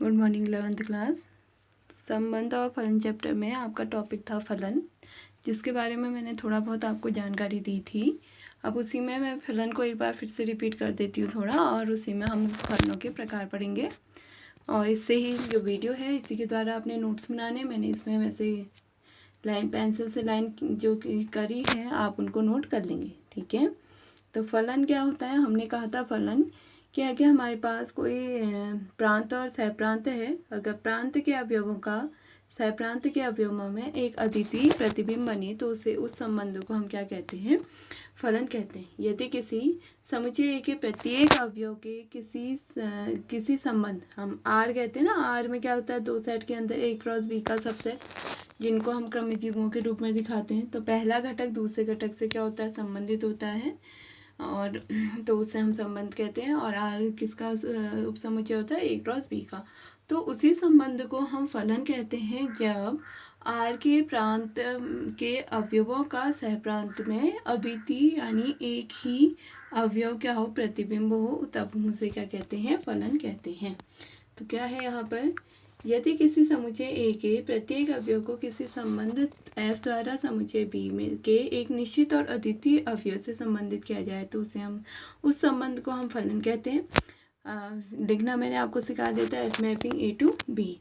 Good morning 11th class. संबंध और फलन चैप्टर में आपका टॉपिक था फलन, जिसके बारे में मैंने थोड़ा बहुत आपको जानकारी दी थी। अब उसी में मैं फलन को एक बार फिर से रिपीट कर देती हूँ थोड़ा, और उसी में हम फलनों के प्रकार पढ़ेंगे। और इससे ही जो वीडियो है इसी के द्वारा अपने नोट्स बनाने, मैंने इसमें वैसे लाइन पेंसिल से लाइन जो करी है आप उनको नोट कर लेंगे, ठीक है। तो फलन क्या होता है, हमने कहा था फलन क्या है कि हमारे पास कोई प्रांत और सहप्रांत है। अगर प्रांत के अवयवों का सहप्रांत के अवयवों में एक अद्वितीय प्रतिबिंब बने तो उसे उस संबंध को हम क्या कहते हैं, फलन कहते हैं। यदि किसी समुच्चय के प्रत्येक अवयव के किसी संबंध, हम आर कहते हैं ना, आर में क्या होता है, दो सेट के अंदर ए क्रॉस बी का सबसेट, जिनको हम क्रमिक युग्मों के रूप में दिखाते हैं। तो पहला घटक दूसरे घटक से क्या होता है, संबंधित होता है, और तो उसे हम संबंध कहते हैं। और आर किसका उपसमुच्चय होता है, ए क्रॉस बी का। तो उसी संबंध को हम फलन कहते हैं जब आर के प्रांत के अवयवों का सहप्रांत में अद्वितीय यानी एक ही अवयव क्या हो, प्रतिबिंब हो, तब हम उसे क्या कहते हैं, फलन कहते हैं। तो क्या है यहाँ पर, यदि किसी समुच्चय ए के प्रत्येक अवयव को किसी संबंध एफ द्वारा समुच्चय बी में के एक निश्चित और अद्वितीय अवयव से संबंधित किया जाए तो उसे हम उस संबंध को हम फलन कहते हैं। लिखना मैंने आपको सिखा दिया था, F mapping A to B.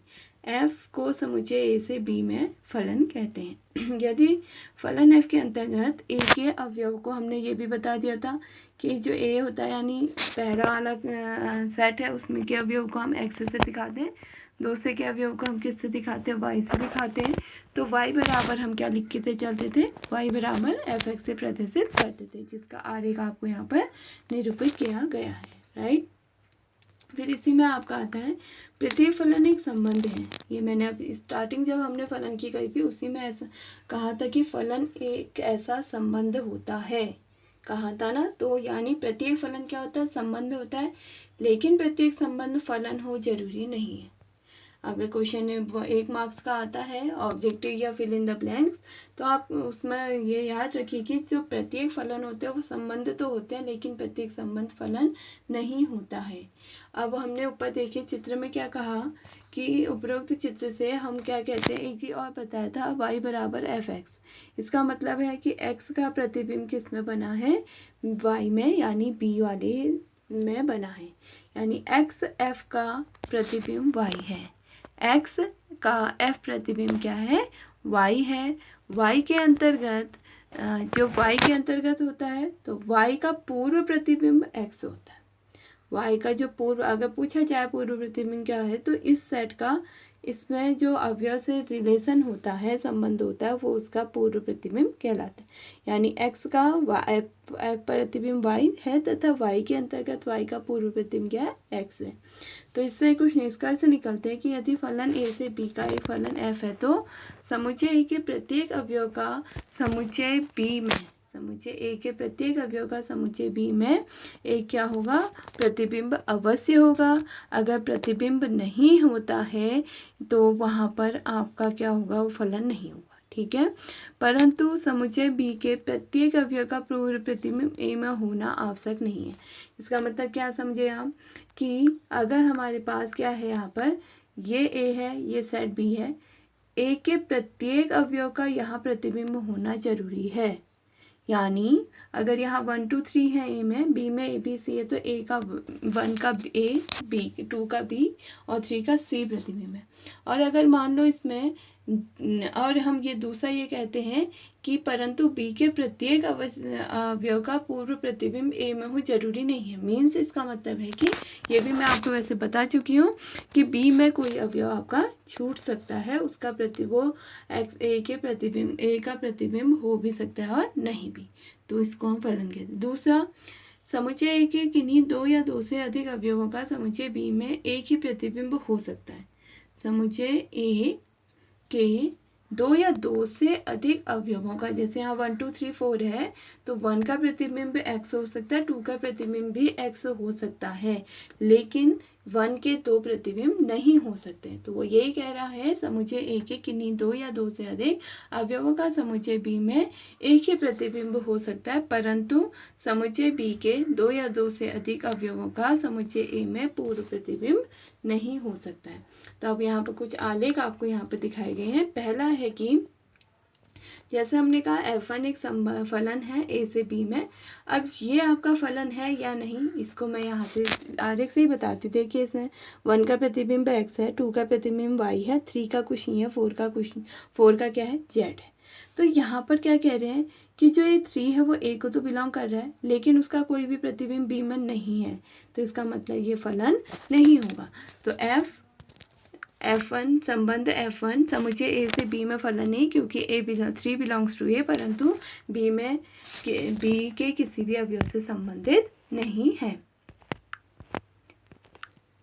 F को समुच्चय ए से बी में फलन कहते हैं। यदि फलन एफ के अंतर्गत ए के अवयव को, हमने ये भी बता दिया था कि जो ए होता है यानी पहला वाला सेट है, उसमें के अवयव को हम एक्स से दिखाते हैं, दूसरे के अवयव को हम किससे दिखाते हैं, वाई से दिखाते हैं। तो वाई बराबर हम क्या लिख के चलते थे, वाई बराबर एफ एक्स से प्रदर्शित करते थे, जिसका आरेख आपको यहाँ पर निरूपित किया गया है, राइट। फिर इसी में आपका आता है प्रत्येक फलन एक संबंध है। ये मैंने अब स्टार्टिंग जब हमने फलन की कही थी उसी में ऐसा कहा था कि फलन एक ऐसा संबंध होता है, कहा था ना। तो यानी प्रत्येक फलन क्या होता है, संबंध होता है, लेकिन प्रत्येक संबंध फलन हो जरूरी नहीं है। अगर क्वेश्चन 1 मार्क्स का आता है ऑब्जेक्टिव या फिल इन द ब्लैंक्स, तो आप उसमें ये याद रखिए कि जो प्रत्येक फलन होते हैं वो संबंध तो होते हैं, लेकिन प्रत्येक संबंध फलन नहीं होता है। अब हमने ऊपर देखिए चित्र में क्या कहा कि उपरोक्त चित्र से हम क्या कहते हैं, एक चीज और बताया था, y बराबर एफ एक्स। इसका मतलब है कि x का प्रतिबिंब किस में बना है, y में, यानी b वाले में बना है। यानी x f का प्रतिबिंब y है, x का f प्रतिबिंब क्या है, y है। y के अंतर्गत जो y के अंतर्गत होता है तो y का पूर्व प्रतिबिंब x होता है। y का जो पूर्व, अगर पूछा जाए पूर्व प्रतिबिंब क्या है, तो इस सेट का इसमें जो अवयव से रिलेशन होता है, संबंध होता है, वो उसका पूर्व प्रतिबिंब कहलाता है। यानी x का प्रतिबिंब y है तथा y के अंतर्गत y का पूर्व प्रतिबिंब क्या है, x है। तो इससे कुछ निष्कर्ष निकलते हैं कि यदि फलन a से b का एक फलन f है तो समुच्चय a के प्रत्येक अवयव का समुच्चय b में, समुच्चय ए के प्रत्येक अवयव का समुच्चय बी में एक क्या होगा, प्रतिबिंब अवश्य होगा। अगर प्रतिबिंब नहीं होता है तो वहाँ पर आपका क्या होगा, वो फलन नहीं होगा, ठीक है। परंतु समुच्चय बी के प्रत्येक अवयव का पूर्व प्रतिबिंब ए में होना आवश्यक नहीं है। इसका मतलब क्या समझे आप, कि अगर हमारे पास क्या है, यहाँ पर ये ए है, ये सेट बी है, ए के प्रत्येक अवयव का यहाँ प्रतिबिंब होना जरूरी है। यानी अगर यहाँ 1 2 3 है ए में, बी में ए बी सी है, तो ए का 1 का ए, बी 2 का बी और 3 का सी प्रतिबिंब है। और अगर मान लो इसमें, और हम ये दूसरा ये कहते हैं कि परंतु बी के प्रत्येक अवयव का पूर्व प्रतिबिंब ए में हो जरूरी नहीं है। मीन्स इसका मतलब है कि ये भी मैं आपको वैसे बता चुकी हूँ कि बी में कोई अवयव आपका छूट सकता है, उसका वो ए के प्रतिबिंब, ए का प्रतिबिंब हो भी सकता है और नहीं भी, तो इसको हम फलन कहते हैं। दूसरा, समुच्चय ए के किन्हीं 2 या 2 से अधिक अवयवों का समुच्चय बी में एक ही प्रतिबिंब हो सकता है। समुच्चय ए के 2 या 2 से अधिक अवयवों का, जैसे यहाँ 1 2 3 4 है, तो 1 का प्रतिबिंब x हो सकता है, 2 का प्रतिबिंब भी x हो सकता है, लेकिन 1 के 2 प्रतिबिंब नहीं हो सकते। तो वो यही कह रहा है समुच्चय ए के किन्हीं 2 या 2 से अधिक अवयवों का समुच्चय बी में एक ही प्रतिबिंब हो सकता है, परंतु समुच्चय बी के 2 या 2 से अधिक अवयवों का समुच्चय ए में पूर्व प्रतिबिंब नहीं हो सकता है। तो अब यहाँ पर कुछ आलेख आपको यहाँ पर दिखाए गए हैं। पहला है कि जैसे हमने कहा f1 एक फलन है a से b में। अब ये आपका फलन है या नहीं, इसको मैं यहाँ से आरेख से ही बताती हूँ। देखिए इसमें 1 का प्रतिबिंब x है, 2 का प्रतिबिंब y है, 3 का कुछ नहीं है, 4 का क्या है, z है। तो यहाँ पर क्या कह रहे हैं कि जो ये 3 है वो a को तो बिलोंग कर रहा है, लेकिन उसका कोई भी प्रतिबिंब b में नहीं है, तो इसका मतलब ये फलन नहीं होगा। तो F1 संबंध F1 समुच्चय ए से बी में फलन नहीं, क्योंकि 3 बिलोंग्स टू ए, परंतु बी के किसी भी अवयव से संबंधित नहीं है।